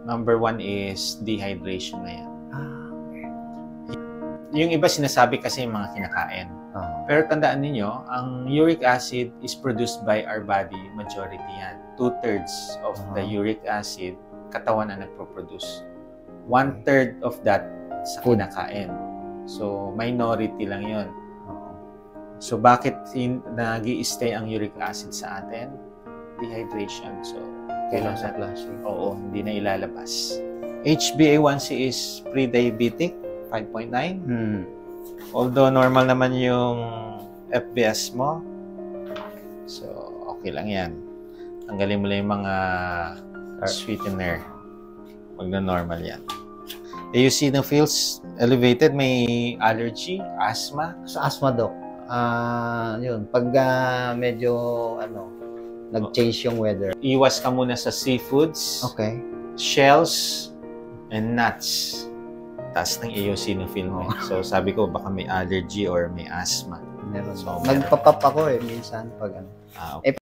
Number 1 is dehydration na yan. Okay. Yung iba sinasabi kasi yung mga kinakain. Pero tandaan ninyo, ang uric acid is produced by our body, majority yan. 2/3 of the uric acid, katawan ang nagpo-produce. 1/3 of that sa kinakain. So, minority lang yun. So, bakit nag-i-stay ang uric acid sa atin? Dehydration. So, Kailangan sa klase. Oo, hindi na ilalabas. HbA1c is pre-diabetic, 5.9. Although normal naman yung FBS mo, so okay lang yan. Tanggalin mo lang yung mga sweetener. Magna-normal yan. Eosinophils elevated, may allergy, asthma. Sa asthma, Doc, yun, pag medyo, nag-change yung weather. Iwas ka muna sa seafoods, Okay. shells, and nuts. Taas ng eosinophil mo. So, sabi ko, baka may allergy or may asthma. Meron. So, Nagpapap ako minsan pag okay.